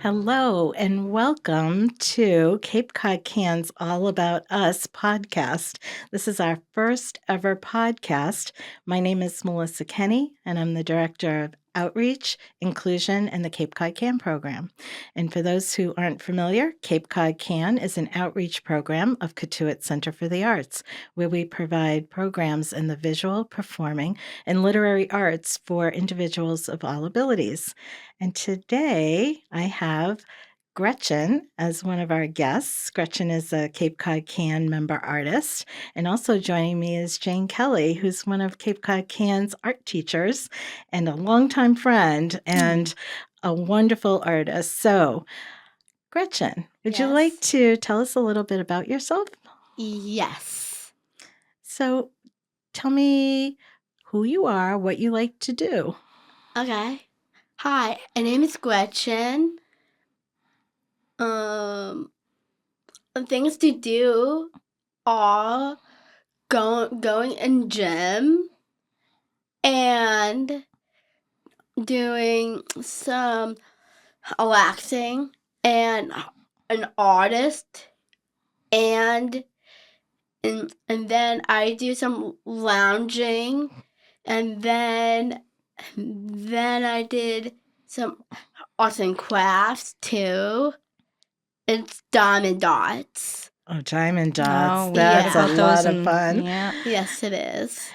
Hello, and welcome to CapeCodCAN's All About Us podcast. This is our first ever podcast. My name is Melissa Kenny, and I'm the Director of Outreach, Inclusion, and the CapeCodCAN program. And for those who aren't familiar, CapeCodCAN is an outreach program of Cotuit Center for the Arts, where we provide programs in the visual, performing, and literary arts for individuals of all abilities. And today I have Gretchen as one of our guests. Gretchen is a Cape Cod Can member artist. And also joining me is Jane Kelly, who's one of Cape Cod Can's art teachers and a longtime friend and a wonderful artist. So, Gretchen, would you like to tell us a little bit about yourself? Yes. So, tell me who you are, what you like to do. Okay. Hi, my name is Gretchen. Things to do are going in gym and doing some relaxing and an artist and then I do some lounging and then I did some arts and crafts too. It's diamond dots. Oh, diamond dots. Oh, That's yeah. a lot of fun. Yeah. Yes, it is.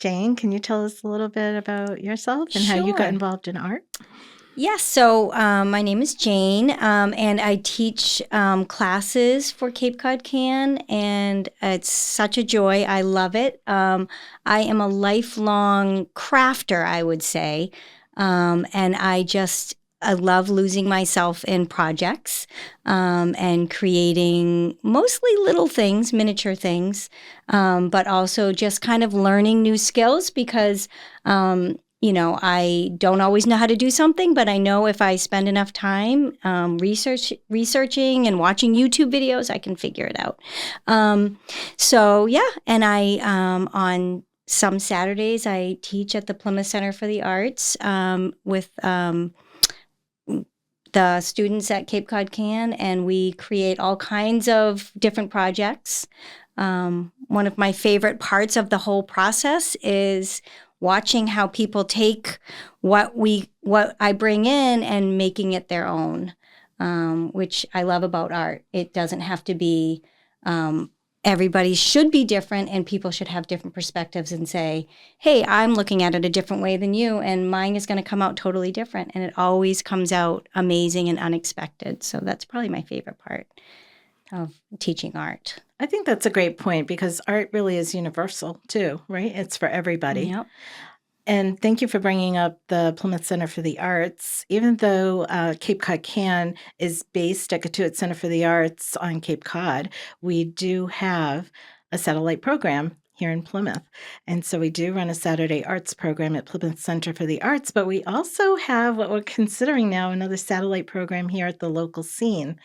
Jane, can you tell us a little bit about yourself and how you got Sure. involved in art? Yes, so my name is Jane, and I teach classes for Cape Cod Can, and it's such a joy. I love it. I am a lifelong crafter, I would say, and I love losing myself in projects and creating mostly little things, miniature things, but also just kind of learning new skills because I don't always know how to do something, but I know if I spend enough time researching and watching YouTube videos, I can figure it out. And I on some Saturdays I teach at the Plymouth Center for the Arts with the students at Cape Cod Can, and we create all kinds of different projects. One of my favorite parts of the whole process is watching how people take what I bring in and making it their own, which I love about art. It doesn't have to be, everybody should be different and people should have different perspectives and say, hey, I'm looking at it a different way than you and mine is going to come out totally different. And it always comes out amazing and unexpected. So that's probably my favorite part of teaching art. I think that's a great point because art really is universal too, right? It's for everybody. Yep. And thank you for bringing up the Plymouth Center for the Arts. Even though Cape Cod Can is based at Cotuit Center for the Arts on Cape Cod, we do have a satellite program here in Plymouth. And so we do run a Saturday arts program at Plymouth Center for the Arts, but we also have what we're considering now another satellite program here at the local scene.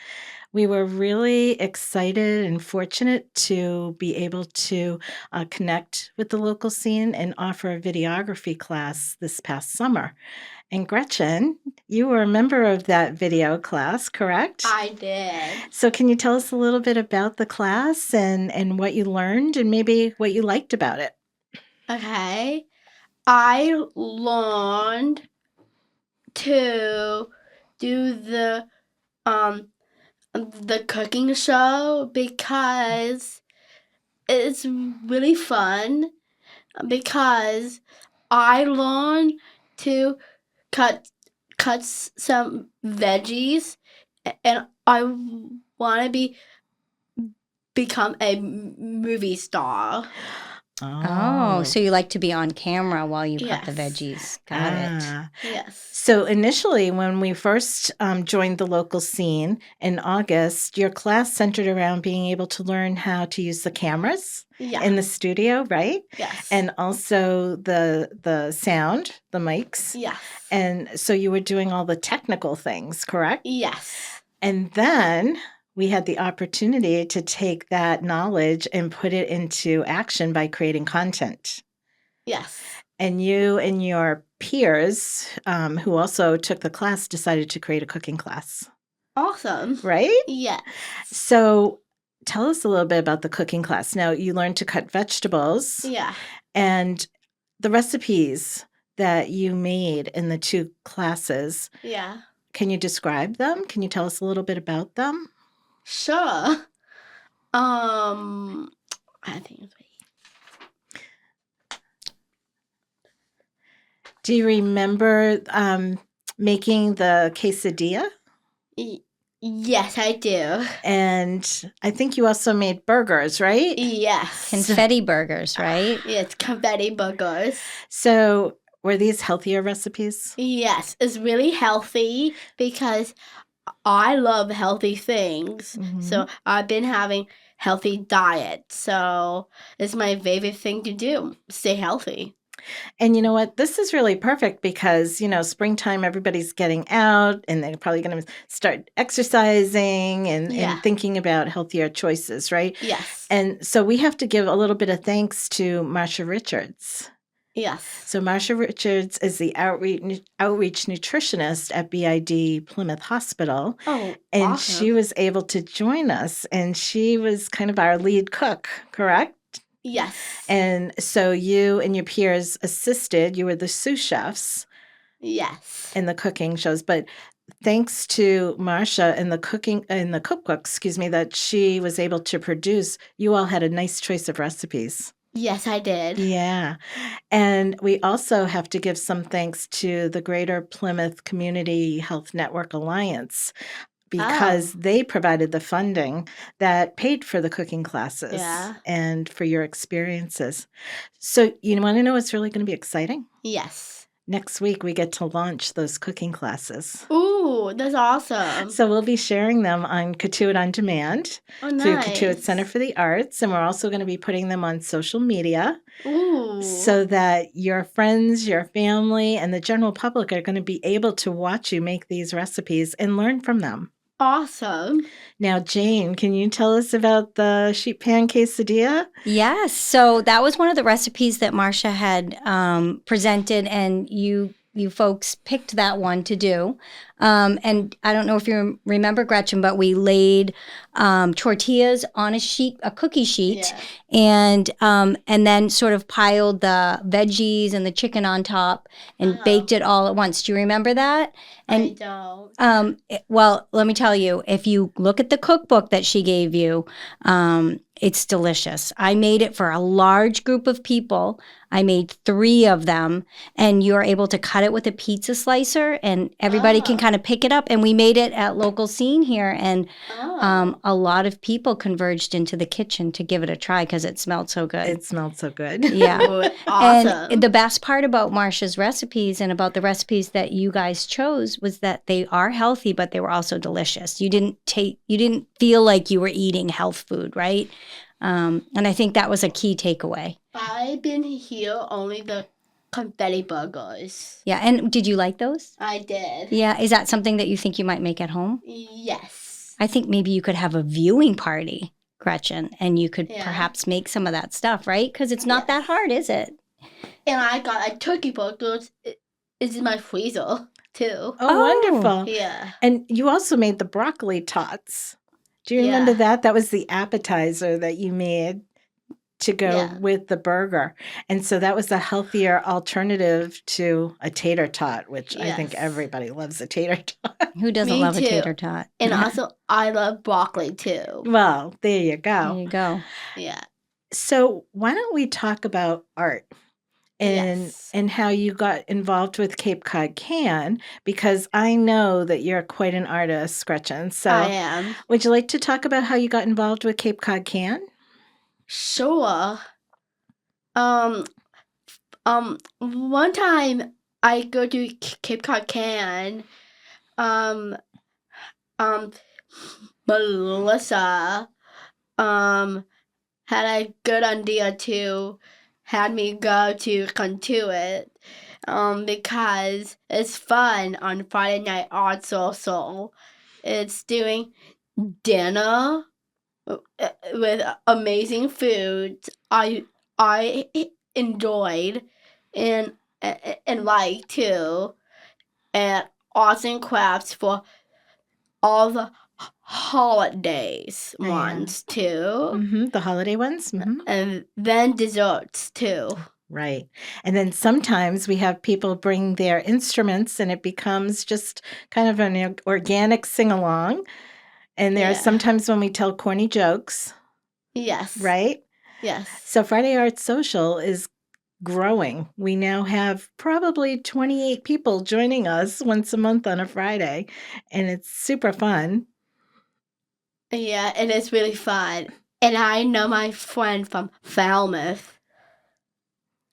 We were really excited and fortunate to be able to connect with the local scene and offer a videography class this past summer. And Gretchen, you were a member of that video class, correct? I did. So can you tell us a little bit about the class and what you learned and maybe what you liked about it? Okay. I learned to do the cooking show because it's really fun because I learned to cut some veggies and I want to become a movie star. Oh, so you like to be on camera while you cut the Yes. veggies. Got it. Yes. So initially, when we first joined the local scene in August, your class centered around being able to learn how to use the cameras Yeah. in the studio, right? Yes. And also the sound, the mics. yes. And so you were doing all the technical things, correct? Yes. And then we had the opportunity to take that knowledge and put it into action by creating content. Yes. And you and your peers who also took the class decided to create a cooking class. Awesome. right? Yes. So tell us a little bit about the cooking class. Now, you learned to cut vegetables Yeah. and the recipes that you made in the 2 classes. Yeah. Can you describe them? Can you tell us a little bit about them? Sure. I think it's Do you remember making the quesadilla? Yes, I do. And I think you also made burgers, right? Yes. Confetti burgers, right? It's confetti burgers. So were these healthier recipes? Yes, it's really healthy because I love healthy things. So I've been having healthy diet. So it's my favorite thing to do. Stay healthy. And you know what? This is really perfect because, springtime, everybody's getting out and they're probably going to start exercising and thinking about healthier choices, right? Yes. And so we have to give a little bit of thanks to Marsha Richards. Yes. So Marsha Richards is the outreach nutritionist at BID Plymouth Hospital. Oh, and awesome. she was able to join us, and she was kind of our lead cook, correct? Yes. And so you and your peers assisted. You were the sous chefs Yes. in the cooking shows, but thanks to Marsha and the cookbook, that she was able to produce, you all had a nice choice of recipes. Yes, I did. Yeah. And we also have to give some thanks to the Greater Plymouth Community Health Network Alliance because they provided the funding that paid for the cooking classes and for your experiences. So you want to know what's really going to be exciting? Yes. Next week, we get to launch those cooking classes. Ooh, that's awesome. So we'll be sharing them on Cotuit On Demand through Cotuit Center for the Arts. And we're also going to be putting them on social media so that your friends, your family, and the general public are going to be able to watch you make these recipes and learn from them. Awesome. Now, Jane, can you tell us about the sheet pan quesadilla? Yes. So that was one of the recipes that Marsha had presented, and you folks picked that one to do. And I don't know if you remember, Gretchen, but we laid tortillas on a cookie sheet, and then sort of piled the veggies and the chicken on top and baked it all at once. Do you remember that? And I don't. Well, let me tell you, if you look at the cookbook that she gave you, it's delicious. I made it for a large group of people. I made 3 of them, and you're able to cut it with a pizza slicer, and everybody can kind of pick it up. And we made it at Local Scene here, and a lot of people converged into the kitchen to give it a try because it smelled so good. It smelled so good. Yeah. Awesome. And the best part about Marsha's recipes and about the recipes that you guys chose was that they are healthy, but they were also delicious. You didn't feel like you were eating health food, right? And I think that was a key takeaway. I've been here only the confetti burgers. Yeah, and did you like those? I did. Yeah, is that something that you think you might make at home? Yes. I think maybe you could have a viewing party, Gretchen, and you could perhaps make some of that stuff, right? Because it's not that hard, is it? And I got a turkey burgers. It's in my freezer, too. Oh, wonderful. Yeah. And you also made the broccoli tots. Do you remember that? That was the appetizer that you made to go with the burger. And so that was a healthier alternative to a tater tot, which I think everybody loves a tater tot. Who doesn't love a tater tot? And also, I love broccoli, too. Well, there you go. There you go. Yeah. So why don't we talk about art? And how you got involved with CapeCodCAN, because I know that you're quite an artist, Gretchen. So I am. Would you like to talk about how you got involved with CapeCodCAN? Sure. One time I go to CapeCodCAN, Melissa, had a good idea to had me go to Cotuit, because it's fun on Friday night art social. It's doing dinner with amazing food. I enjoyed and liked too, and arts and crafts for all the holidays Yeah. ones too. The holiday ones. And then desserts too. Right. And then sometimes we have people bring their instruments and it becomes just kind of an organic sing along. And there are Yeah. sometimes when we tell corny jokes, Yes. right? Yes. So Friday Arts Social is growing. We now have probably 28 people joining us once a month on a Friday, and it's super fun. Yeah, it is really fun. And I know my friend from Falmouth.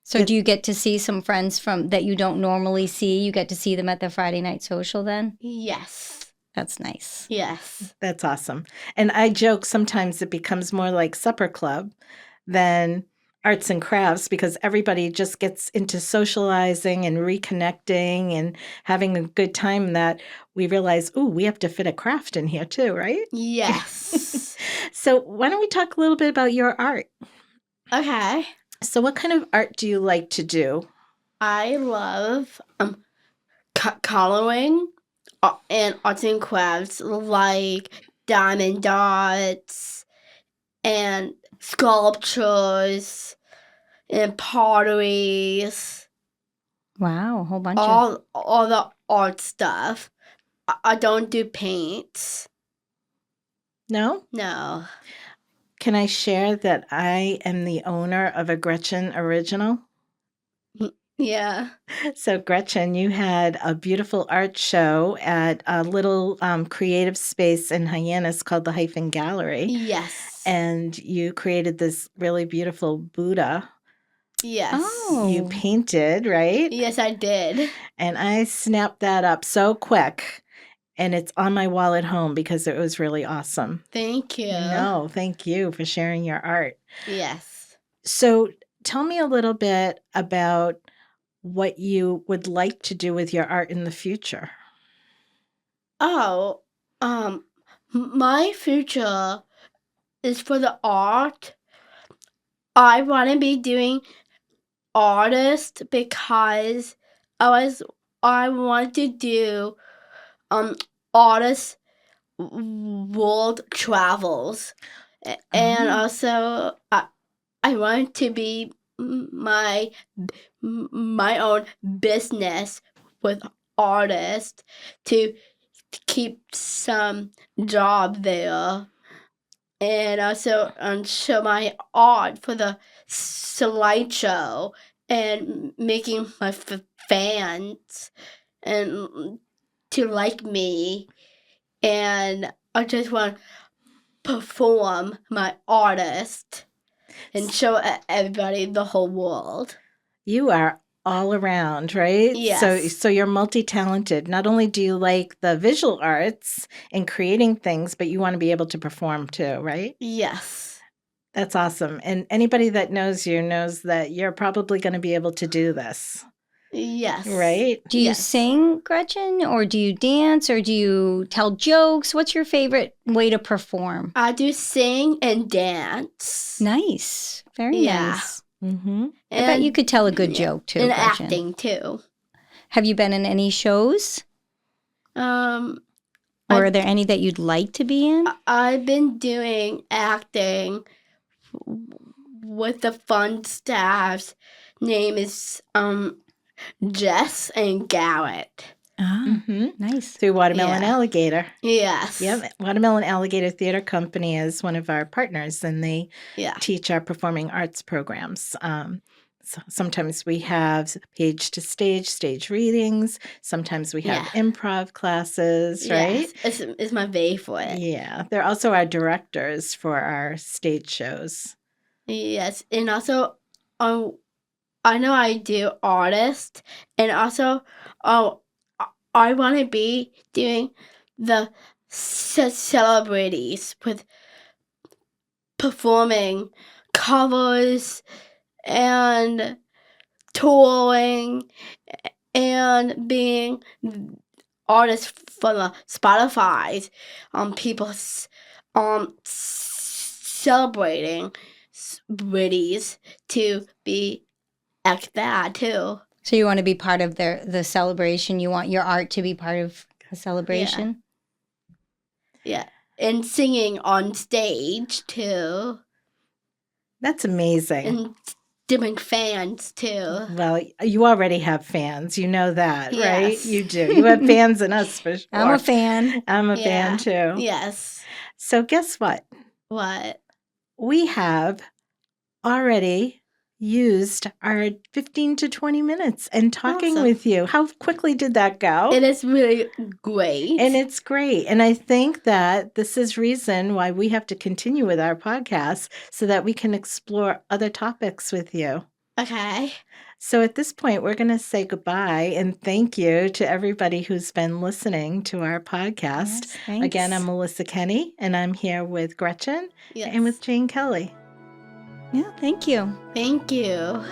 So do you get to see some friends from that you don't normally see? You get to see them at the Friday night social then? Yes. That's nice. Yes. That's awesome. And I joke sometimes it becomes more like supper club than arts and crafts because everybody just gets into socializing and reconnecting and having a good time that we realize, ooh, we have to fit a craft in here too, right? Yes. So why don't we talk a little bit about your art? Okay. So what kind of art do you like to do? I love coloring and arts and crafts like diamond dots and sculptures and potteries. Wow, a whole bunch of... All the art stuff. I don't do paints. No? No. Can I share that I am the owner of a Gretchen original? Yeah. So, Gretchen, you had a beautiful art show at a little creative space in Hyannis called the Hyphen Gallery. Yes. And you created this really beautiful Buddha. Yes. You Oh. painted, right? Yes, I did. And I snapped that up so quick. And it's on my wall at home because it was really awesome. Thank you. No, thank you for sharing your art. Yes. So, tell me a little bit about what you would like to do with your art in the future. Oh, my future is for the art. I want to be doing artist because I want to do artist world travels, and Oh. also I want to be my own business with artists to keep some job there, and also show my art for the slideshow and making my fans and to like me, and I just want to perform my artist and show everybody the whole world. You are all around, right? Yes. So you're multi-talented. Not only do you like the visual arts and creating things, but you want to be able to perform too, right? Yes. That's awesome. And anybody that knows you knows that you're probably going to be able to do this, Yes. right? Do you Yes. sing, Gretchen, or do you dance, or do you tell jokes? What's your favorite way to perform? I do sing and dance. Nice. Very Yeah. nice. Mm-hmm. I bet you could tell a good yeah, joke too, and Gretchen. acting too. Have you been in any shows? Um, Or are there any that you'd like to be in? I've been doing acting with the fun staffs. Name is Jess and Garrett. Ah, Mm-hmm. nice. Through Watermelon Yeah. Alligator. Yes. Yep. Watermelon Alligator Theater Company is one of our partners, and they Yeah. teach our performing arts programs. So sometimes we have page to stage readings. Sometimes we have improv classes, right? Yes. It's my favorite. Yeah. They're also our directors for our stage shows. Yes. And also, I know I do artist, and also, I want to be doing the celebrities with performing covers and touring and being artists for the Spotify's people celebrating celebrities to be like that too. So you want to be part of the celebration? You want your art to be part of the celebration? Yeah. And singing on stage, too. That's amazing. And doing fans, too. Well, you already have fans. You know that, right? Yes. You do. You have fans in us for sure. I'm a fan. I'm a Yeah. fan too. Yes. So guess what? What? We have already used our 15 to 20 minutes and talking Awesome. with you. How quickly did that go? It is really great. And it's great. And I think that this is reason why we have to continue with our podcast so that we can explore other topics with you. Okay. So at this point, we're going to say goodbye and thank you to everybody who's been listening to our podcast. Yes, thanks. Again, I'm Melissa Kenny, and I'm here with Gretchen Yes. and with Jane Kelly. Yeah, thank you. Thank you.